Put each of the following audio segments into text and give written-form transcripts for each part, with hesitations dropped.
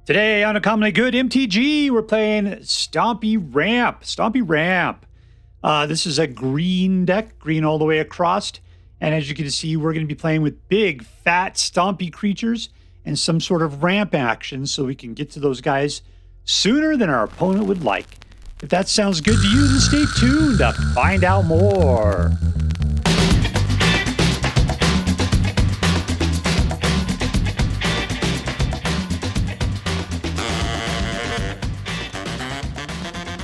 Today on A Commonly Good MTG, we're playing Stompy Ramp. Stompy Ramp. This is a green deck, green all the way across. And as you can see, we're going to be playing with big, fat, stompy creatures and some sort of ramp action so we can get to those guys sooner than our opponent would like. If that sounds good to you, then stay tuned to find out more.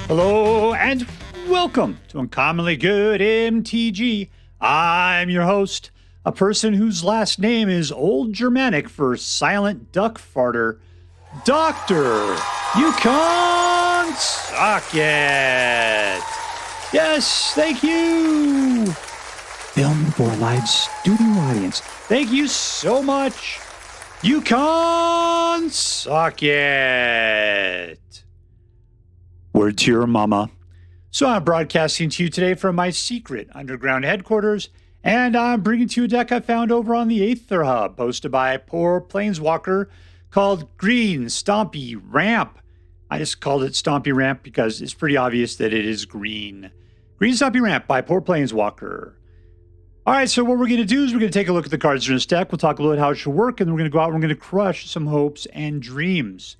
Hello and welcome to Uncommonly Good MTG. I'm your host, a person whose last name is Old Germanic for silent duck farter, Doctor. You can't suck it. Yes, thank you. Filmed for a live studio audience. Thank you so much. You can't suck it. Word to your mama. So I'm broadcasting to you today from my secret underground headquarters, and I'm bringing to you a deck I found over on the Aether Hub, hosted by a poor planeswalker called Green Stompy Ramp. I just called it Stompy Ramp because it's pretty obvious that it is green. Green Stompy Ramp by poor planeswalker. All right, so what we're going to do is we're going to take a look at the cards in this deck. We'll talk a little bit how it should work, and then we're going to go out and we're going to crush some hopes and dreams.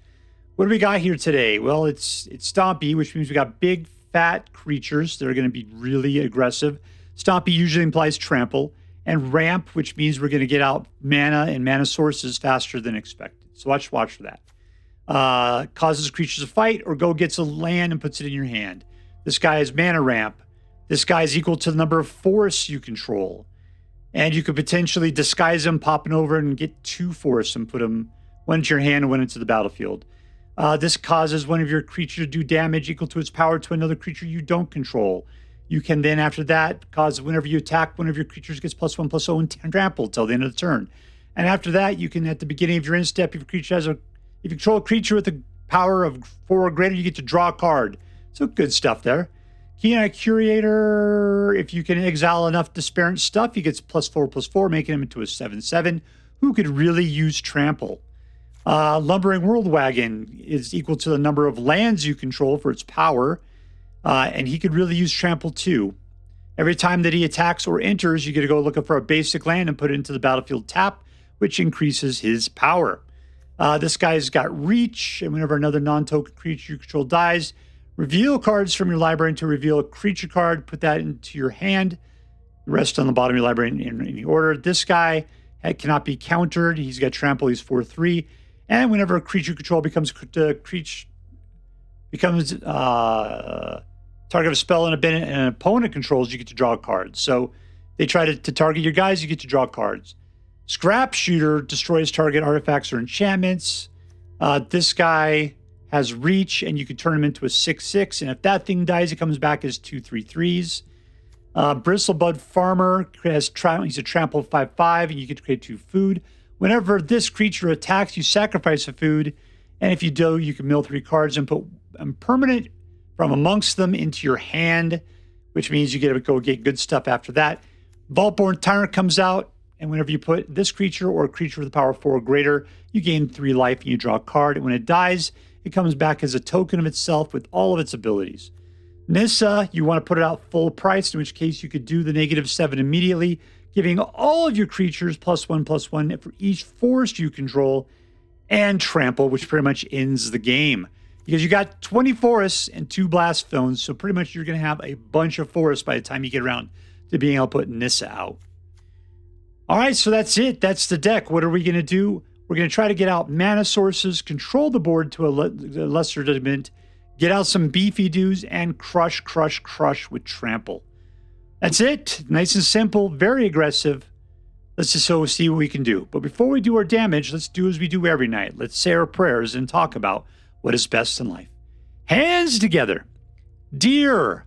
What do we got here today? Well, it's Stompy, which means we got big, fat creatures that are going to be really aggressive. Stompy usually implies trample. And Ramp, which means we're going to get out mana and mana sources faster than expected. So watch for that. Causes creatures to fight or go gets a land and puts it in your hand. This guy is Mana Ramp. This guy is equal to the number of forests you control. And you could potentially disguise him, pop him over, and get 2 forests and put them one into your hand and one into the battlefield. This causes one of your creatures to do damage equal to its power to another creature you don't control. You can then, after that, cause whenever you attack, one of your creatures gets +1/+0 and trample till the end of the turn. And after that, you can, at the beginning of your end step, if you control a creature with a power of 4 or greater, you get to draw a card. So good stuff there. Keen-Eyed Curator, if you can exile enough disparate stuff, he gets +4/+4, making him into a 7/7, who could really use trample. Lumbering Worldwagon is equal to the number of lands you control for its power, and he could really use trample too. Every time that he attacks or enters, you get to go looking for a basic land and put it into the battlefield tap, which increases his power. This guy's got reach, and whenever another non-token creature you control dies, reveal cards from your library to reveal a creature card, put that into your hand, the rest on the bottom of your library in any order. This guy cannot be countered. He's got trample, he's 4/3. And whenever a creature you control becomes target of a spell and an opponent controls, you get to draw a card. So they try to target your guys, you get to draw cards. Scrapshooter destroys target artifacts or enchantments. This guy has reach, and you can turn him into a 6/6. And if that thing dies, it comes back as 2/3/3s. Bristlebud Farmer he's a trample 5/5, and you get to create 2 food. Whenever this creature attacks, you sacrifice a food, and if you do, you can mill 3 cards and put a permanent from amongst them into your hand, which means you get to go get good stuff after that. Vaultborn Tyrant comes out, and whenever you put this creature or a creature with a power of 4 or greater, you gain 3 life and you draw a card, and when it dies, it comes back as a token of itself with all of its abilities. Nissa, you want to put it out full price, in which case you could do the -7 immediately, giving all of your creatures +1/+1 for each forest you control, and trample, which pretty much ends the game. Because you got 20 forests and 2 blast zones, so pretty much you're going to have a bunch of forests by the time you get around to being able to put Nissa out. All right, so that's it. That's the deck. What are we going to do? We're going to try to get out mana sources, control the board to a lesser extent, get out some beefy dudes, and crush with trample. That's it. Nice and simple, very aggressive. Let's just see what we can do. But before we do our damage, let's do as we do every night. Let's say our prayers and talk about what is best in life. Hands together. Dear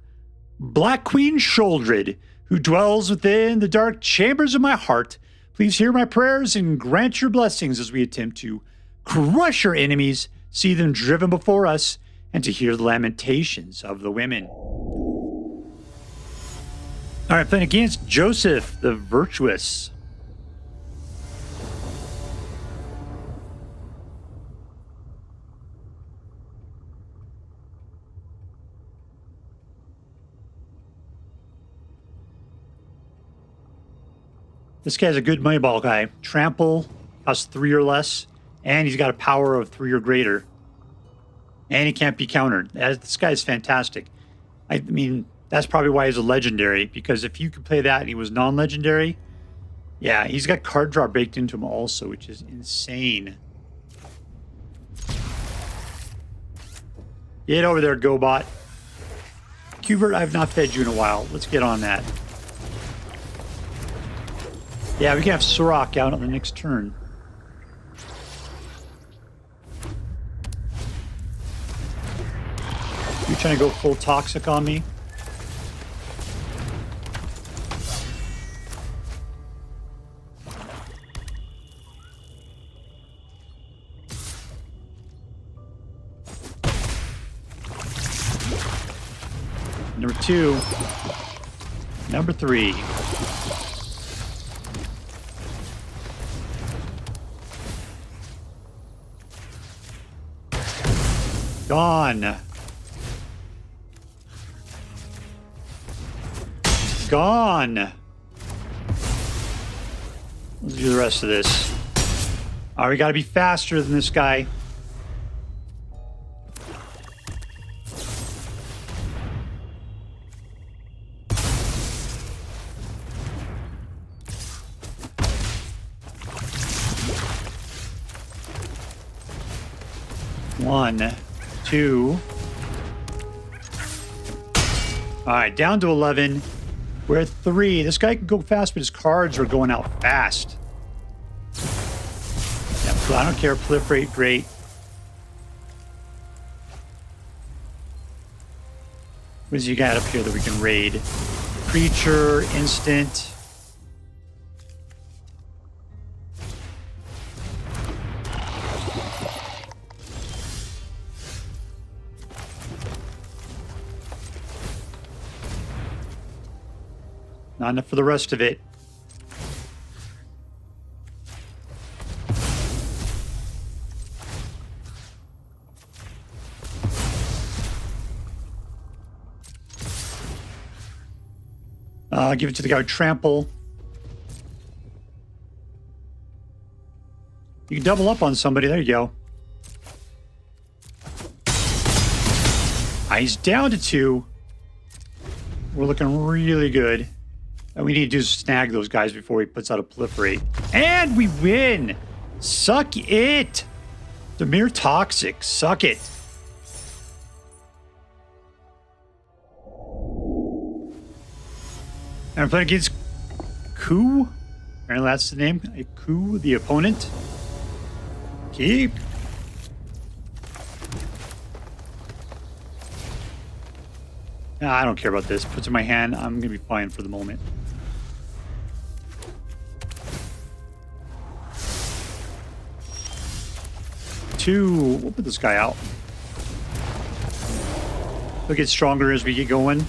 Black Queen Sholdred, who dwells within the dark chambers of my heart, please hear my prayers and grant your blessings as we attempt to crush our enemies, see them driven before us, and to hear the lamentations of the women. All right, playing against Joseph the Virtuous. This guy's a good money ball guy. Trample, costs 3 or less, and he's got a power of 3 or greater. And he can't be countered. This guy's fantastic. I mean, that's probably why he's a legendary, because if you could play that and he was non-legendary, yeah, he's got card draw baked into him also, which is insane. Get over there, GoBot. Cubert, I've not fed you in a while. Let's get on that. Yeah, we can have Surrak out on the next turn. You trying to go full toxic on me? Number 2. Number 3. Gone. Gone. Let's do the rest of this. All right, we got to be faster than this guy. One, 2. All right, down to 11. We're at 3. This guy can go fast, but his cards are going out fast. Yeah, I don't care. Proliferate, great. What does he got up here that we can raid? Creature, instant. Not enough for the rest of it. Give it to the guy with Trample. You can double up on somebody. There you go. He's down to 2. We're looking really good. And we need to do is snag those guys before he puts out a proliferate. And we win! Suck it! Dimir Toxic. Suck it. And I'm playing against Ku. Apparently that's the name. Ku, the opponent. Keep. Nah, I don't care about this. Puts in my hand. I'm going to be fine for the moment. Two. We'll put this guy out. He'll get stronger as we get going.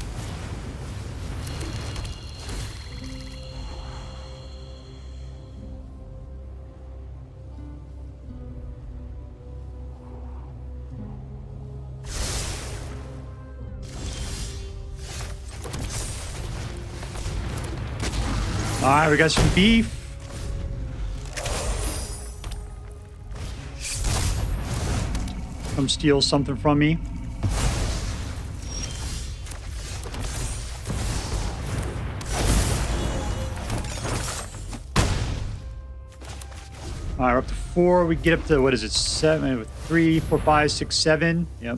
All right, we got some beef. Come steal something from me. All right, we're up to 4. We get up to, what is it, 7, 3, 4, 5, 6, 7. Yep.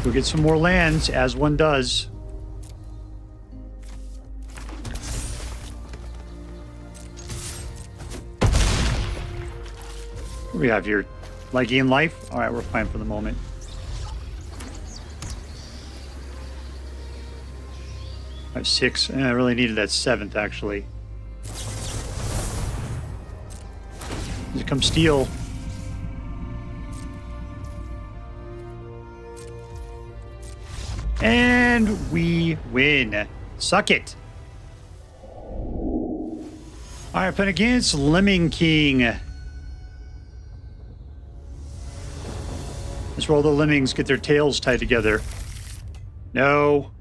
We'll get some more lands, as one does. What do we have here? Lygian Life? All right, we're fine for the moment. I have 6. I really needed that 7th, actually. Does it come steal? And we win. Suck it. All right, playing against lemmingKing. That's where all the lemmings get their tails tied together. No.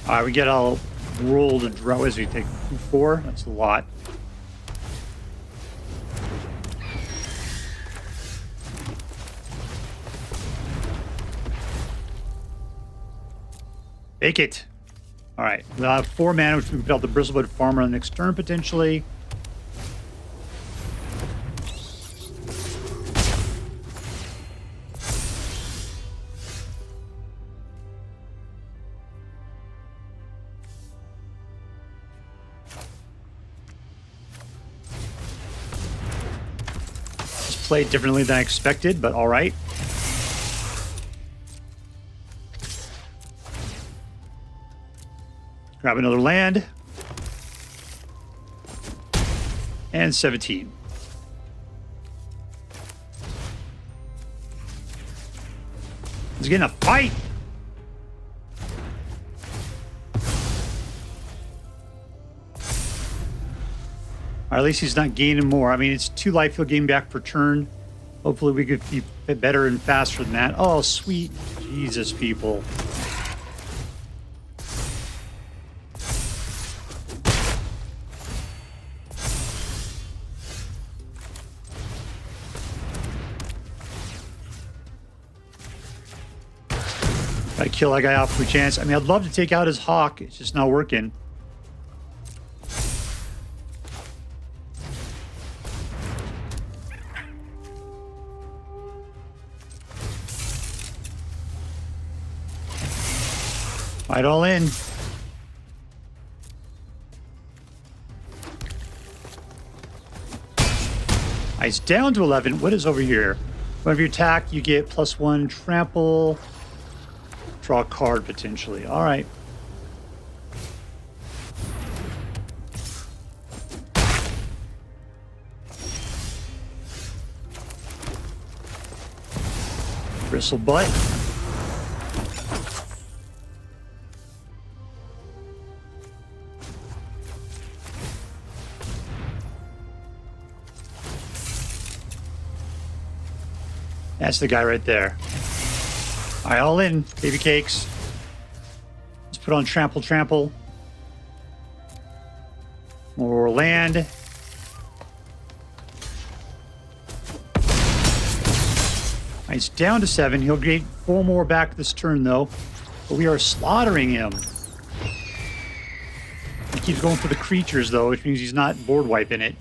All right, we get all roll to draw as we take 4. That's a lot. Take it. All right, we'll have 4 mana, which we can put out the Bristlebud Farmer on the next turn potentially. Played differently than I expected, but all right. Grab another land. And 17. He's getting a fight. Or at least he's not gaining more. I mean, it's 2 life he'll gain back per turn. Hopefully we could be better and faster than that. Oh, sweet Jesus, people. Gotta kill that guy off if we chance. I mean, I'd love to take out his hawk. It's just not working. Fight all in. It's down to 11. What is over here? Whenever you attack, you get +1 trample. Draw a card potentially. All right. Bristlebud. That's the guy right there. All right, all in, baby cakes. Let's put on trample, trample. More land. It's down to 7. He'll get 4 more back this turn, though. But we are slaughtering him. He keeps going for the creatures, though, which means he's not board wiping it.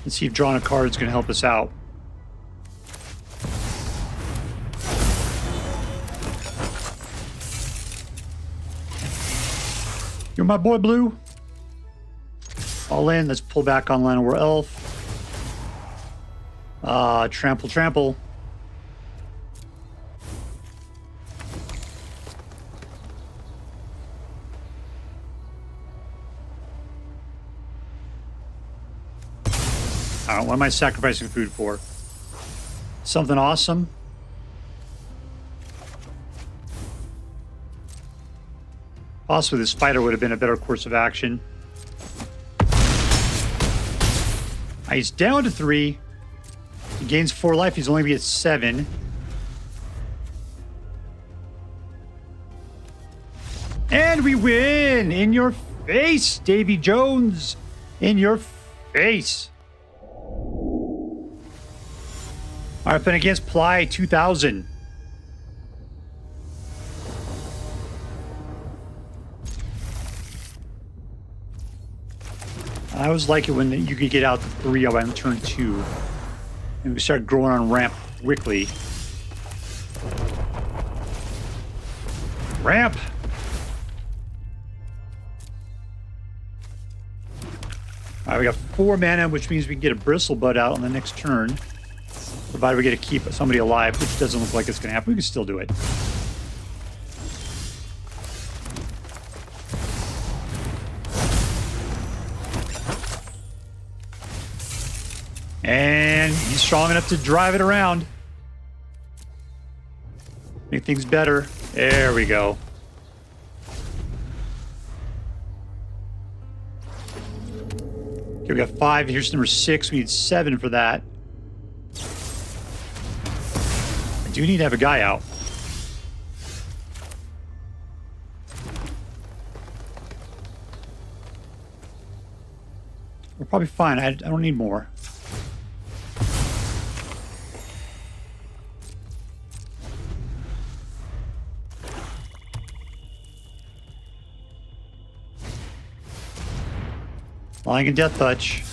Let's see if drawing a card is going to help us out. You're my boy, Blue. All in. Let's pull back on Llanowar Elf. Trample, trample. What am I sacrificing food for? Something awesome? Possibly the spider would have been a better course of action. He's down to 3. He gains 4 life. He's only going to be at 7. And we win! In your face, Davy Jones! In your face! All right, been against Ply 2000. I always like it when you could get out to 3 on turn 2. And we start growing on ramp quickly. Ramp! All right, we got 4 mana, which means we can get a Bristlebud out on the next turn. Provided we get to keep somebody alive, which doesn't look like it's going to happen. We can still do it. And he's strong enough to drive it around. Make things better. There we go. Okay, we got 5. Here's number 6. We need 7 for that. I do need to have a guy out. We're probably fine. I don't need more. Lying in Death Touch.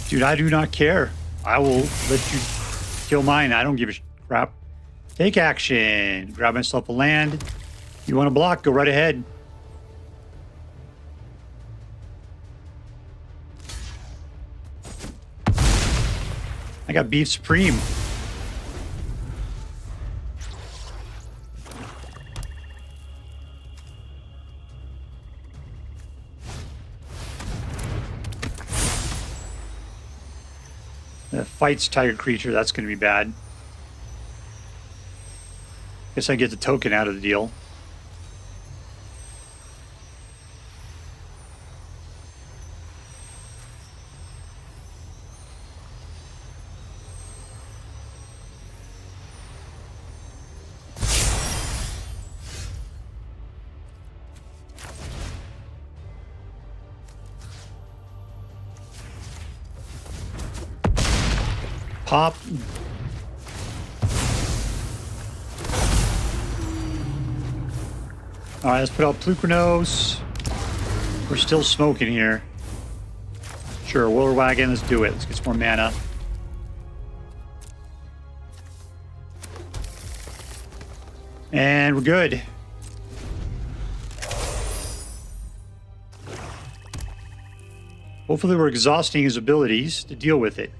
Dude, I do not care. I will let you kill mine. I don't give a crap. Take action. Grab myself a land. You want to block? Go right ahead. I got Beef Supreme. That fights Tiger Creature. That's going to be bad. Guess I get the token out of the deal. Pop. All right, let's put out Polukranos. We're still smoking here. Sure, Worldwagon, let's do it. Let's get some more mana. And we're good. Hopefully we're exhausting his abilities to deal with it.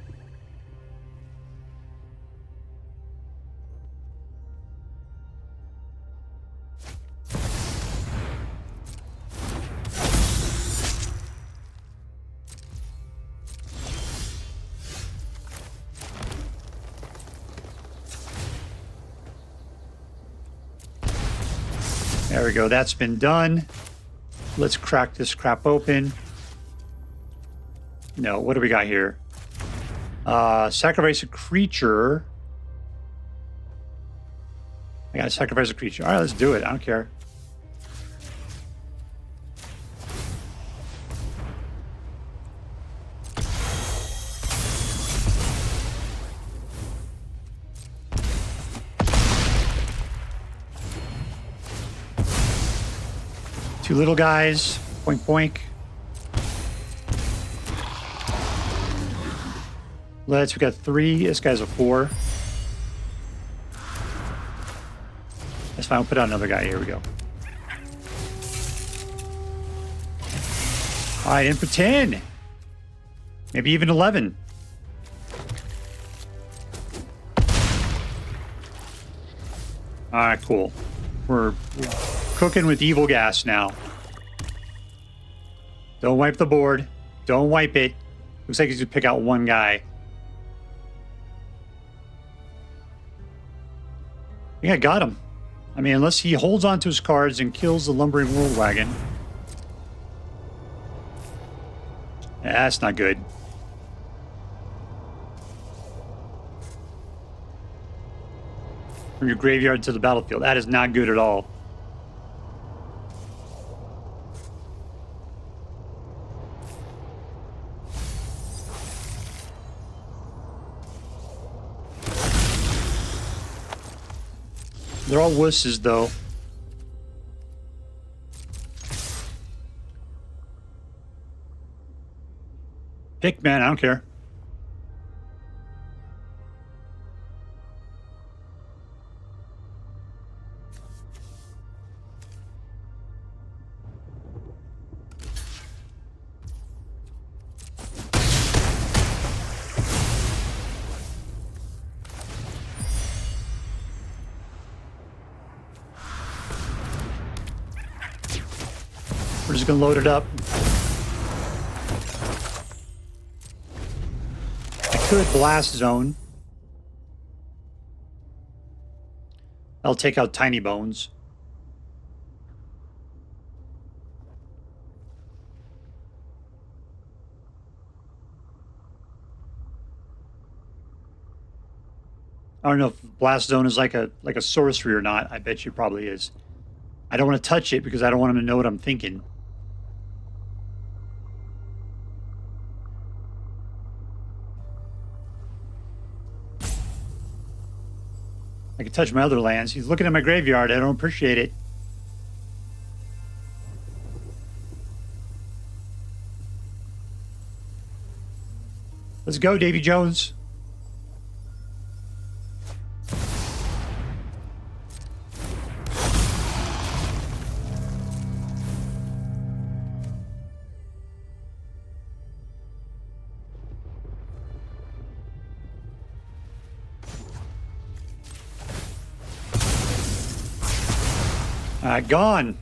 There we go. That's been done. Let's crack this crap open. No, what do we got here? Sacrifice a creature. I gotta sacrifice a creature. All right, let's do it. I don't care. Two little guys. Boink, boink. We got 3. This guy's a 4. That's fine. We'll put out another guy. Here we go. All right, in for 10. Maybe even 11. All right, cool. We're cooking with evil gas now. Don't wipe the board. Don't wipe it. Looks like he's going to pick out one guy. I think I got him. I mean, unless he holds on to his cards and kills the Lumbering Worldwagon. Yeah, that's not good. From your graveyard to the battlefield. That is not good at all. They're all wusses, though. Pick, man. I don't care. We're just going to load it up. I could Blast Zone. I'll take out Tiny Bones. I don't know if Blast Zone is like a sorcery or not. I bet you probably is. I don't want to touch it because I don't want him to know what I'm thinking. I can touch my other lands. He's looking at my graveyard. I don't appreciate it. Let's go, Davy Jones. Gone.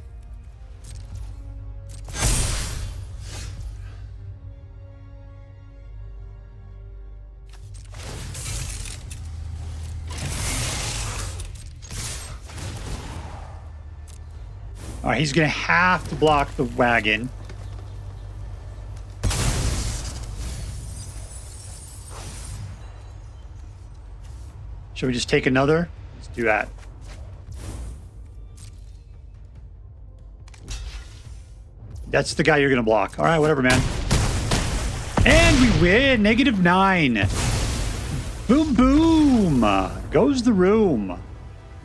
All right, he's going to have to block the wagon. Should we just take another? Let's do that. That's the guy you're going to block. All right, whatever, man. And we win. -9. Boom, boom. Goes the room.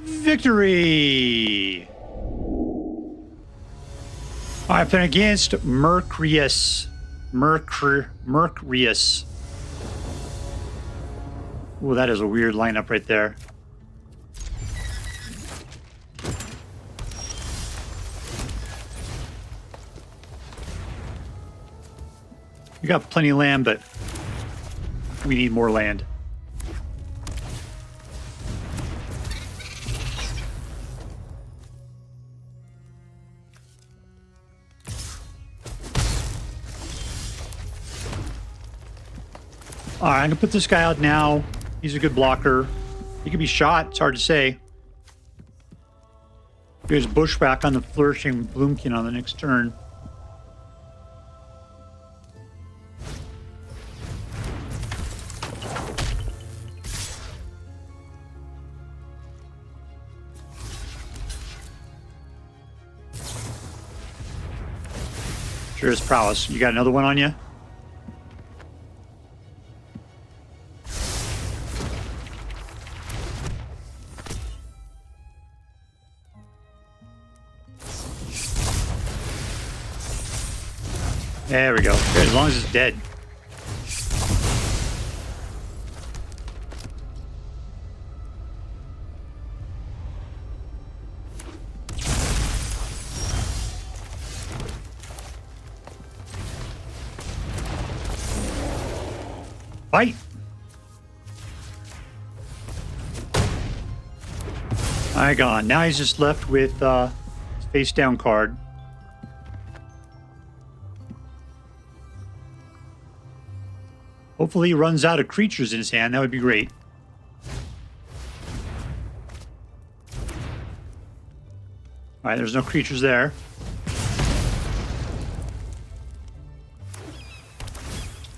Victory. All right, playing against Merqrius. Merqrius. Ooh, that is a weird lineup right there. We got plenty of land, but we need more land. All right, I'm gonna put this guy out now. He's a good blocker. He could be shot. It's hard to say. Here's Bushwhack on the Flourishing Bloom-Kin on the next turn. Sure is prowess. You got another one on you? There we go. Good, as long as it's dead. Fight! Alright, gone. Now he's just left with his face down card. Hopefully he runs out of creatures in his hand. That would be great. Alright, there's no creatures there.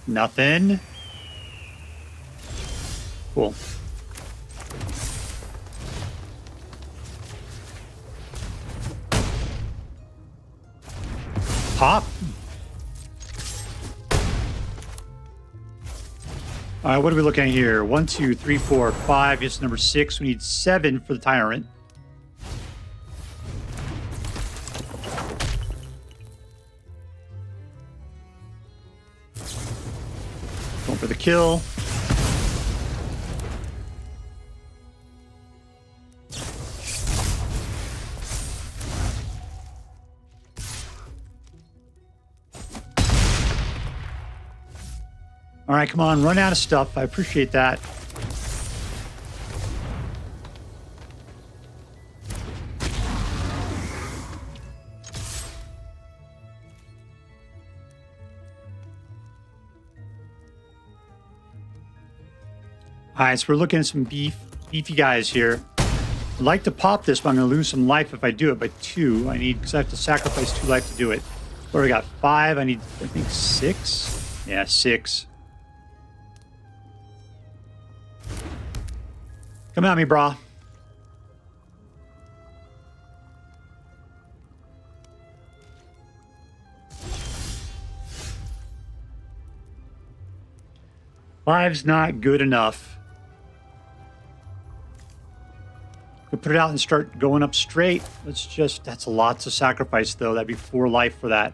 Nothing. Cool. Pop. All right, what are we looking at here? 1, 2, 3, 4, 5. It's number 6. We need 7 for the Tyrant. Going for the kill. All right, come on, run out of stuff. I appreciate that. All right, so we're looking at some beefy guys here. I'd like to pop this, but I'm going to lose some life if I do it by 2. Because I have to sacrifice 2 life to do it. What do we got? 5. I need, I think, 6. Yeah, 6. Come at me, brah. Five's not good enough. Could put it out and start going up straight. That's a lot to sacrifice, though. That'd be 4 life for that.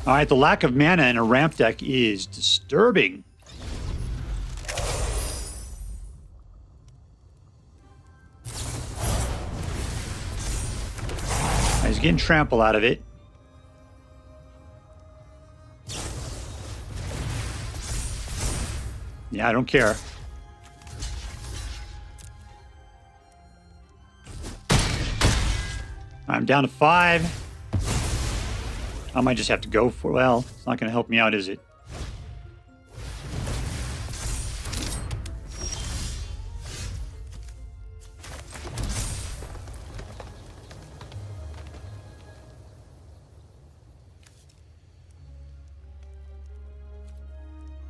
All right, the lack of mana in a ramp deck is disturbing. He's getting trample out of it. Yeah, I don't care. I'm down to 5. I might just have to go for, well, it's not going to help me out, is it?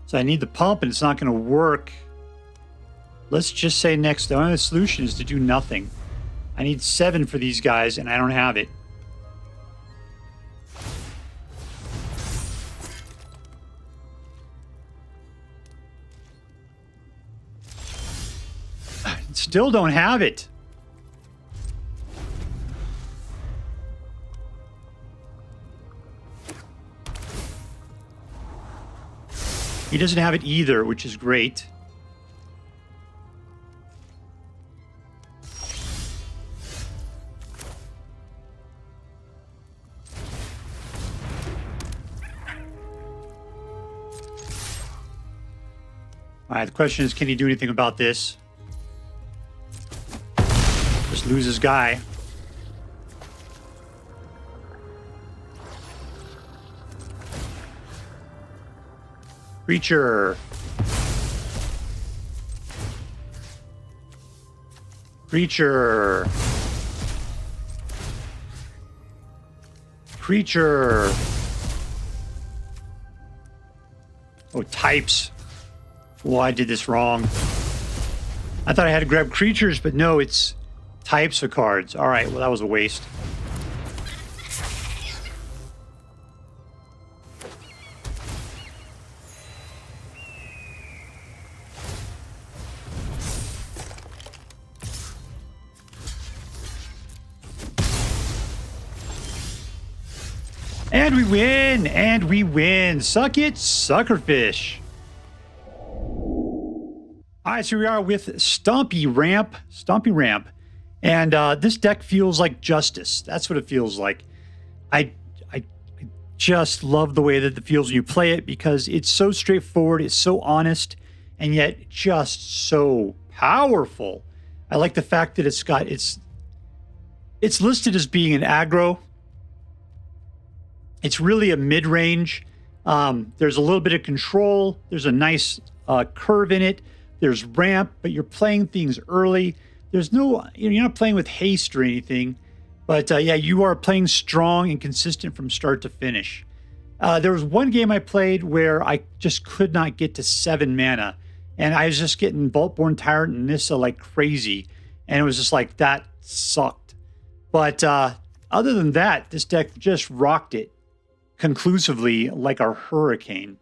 So I need the pump, and it's not going to work. Let's just say next, the only solution is to do nothing. I need 7 for these guys, and I don't have it. Still don't have it. He doesn't have it either, which is great. All right, the question is, can he do anything about this? Just lose his guy. Creature. Creature. Creature. Oh, types. Oh, I did this wrong. I thought I had to grab creatures, but no, it's types of cards. All right, well, that was a waste. And we win! And we win! Suck it, suckerfish! All right, so we are with Stompy Ramp. Stompy Ramp. And this deck feels like justice. That's what it feels like. I just love the way that it feels when you play it because it's so straightforward, it's so honest, and yet just so powerful. I like the fact that it's listed as being an aggro. It's really a mid-range. There's a little bit of control. There's a nice curve in it. There's ramp, but you're playing things early. There's no, you're not playing with haste or anything, but yeah, you are playing strong and consistent from start to finish. There was one game I played where I just could not get to 7 mana, and I was just getting Vaultborn Tyrant and Nissa like crazy, and it was just like, that sucked. But other than that, this deck just rocked it conclusively like a hurricane.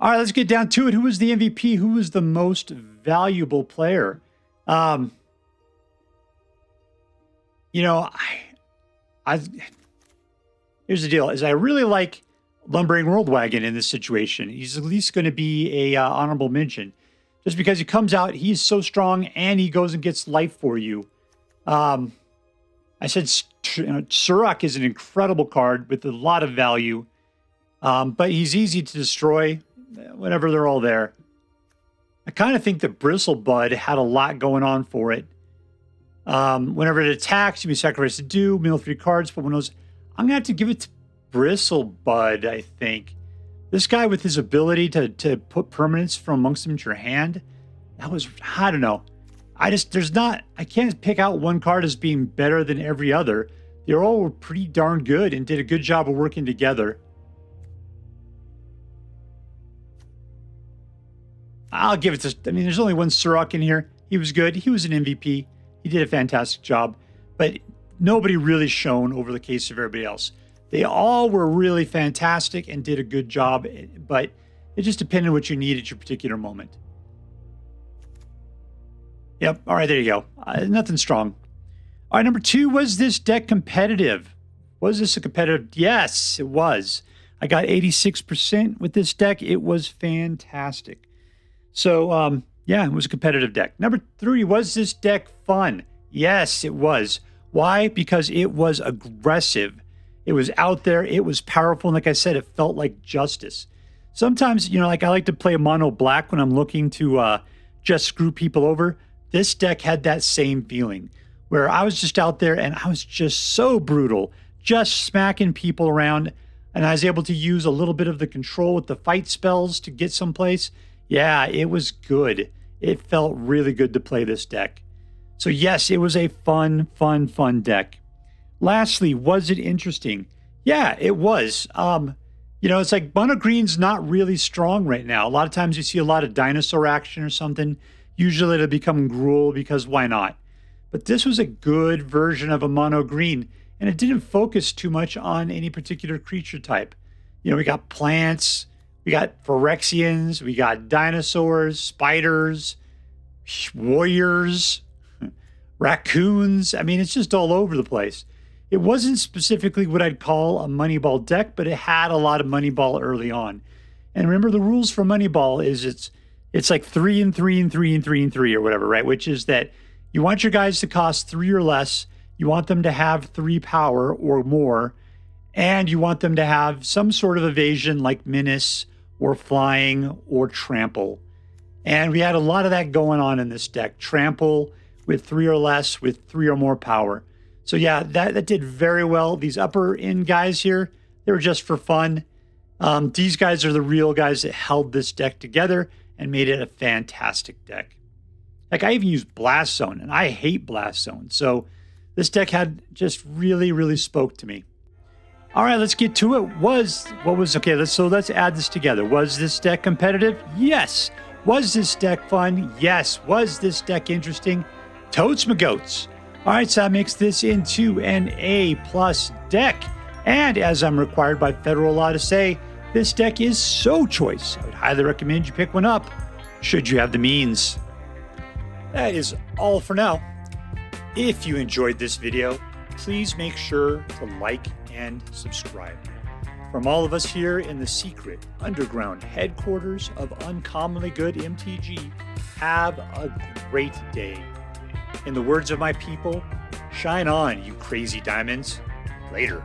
All right, let's get down to it. Who was the MVP? Who was the most valuable player? You know, here's the deal: is I really like Lumbering Worldwagon in this situation. He's at least going to be a honorable mention, just because he comes out, he's so strong, and he goes and gets life for you. I said Surrak is an incredible card with a lot of value, but he's easy to destroy whenever they're all there. I kind of think that Bristlebud had a lot going on for it. Whenever it attacks, you may sacrifice a do, mill 3 cards, put one of those. I'm going to have to give it to Bristlebud, I think. This guy with his ability to put permanents from amongst them into your hand, that was, I don't know. I can't pick out one card as being better than every other. They all were pretty darn good and did a good job of working together. I'll give it to, there's only one Surrak in here. He was good. He was an MVP. He did a fantastic job, but nobody really shone over the case of everybody else. They all were really fantastic and did a good job, but it just depended on what you need at your particular moment. Yep. All right, there you go. Nothing strong. All right, number 2, was this deck competitive? Was this a competitive? Yes, it was. I got 86% with this deck. It was fantastic. So, yeah, it was a competitive deck. Number 3, was this deck fun? Yes, it was. Why? Because it was aggressive. It was out there. It was powerful. And like I said, it felt like justice. Sometimes, like I like to play mono black when I'm looking to just screw people over. This deck had that same feeling where I was just out there and I was just so brutal, just smacking people around. And I was able to use a little bit of the control with the fight spells to get someplace. Yeah, it was good. It felt really good to play this deck. So yes, it was a fun deck. Lastly, was it interesting? Yeah, it was. It's like mono green's not really strong right now. A lot of times you see a lot of dinosaur action or something. Usually it'll become Gruul because why not? But this was a good version of a mono green, and it didn't focus too much on any particular creature type. We got plants, we got Phyrexians, we got dinosaurs, spiders, warriors, raccoons. It's just all over the place. It wasn't specifically what I'd call a Moneyball deck, but it had a lot of Moneyball early on. And remember, the rules for Moneyball is it's like 3 and 3 and 3 and 3 and 3 or whatever, right? Which is that you want your guys to cost 3 or less. You want them to have 3 power or more. And you want them to have some sort of evasion like Menace or Flying or Trample. And we had a lot of that going on in this deck. Trample with 3 or less with 3 or more power. So yeah, that did very well. These upper end guys here, they were just for fun. These guys are the real guys that held this deck together and made it a fantastic deck. Like I even used Blast Zone, and I hate Blast Zone. So this deck had just really spoke to me. All right, let's get to it. Let's add this together. Was this deck competitive? Yes. Was this deck fun? Yes. Was this deck interesting? Totes my goats. All right, so that makes this into an A+ deck. And as I'm required by federal law to say, this deck is so choice. I would highly recommend you pick one up, should you have the means. That is all for now. If you enjoyed this video, please make sure to like and subscribe. From all of us here in the secret underground headquarters of Uncommonly Good MTG, have a great day. In the words of my people, shine on, you crazy diamonds. Later.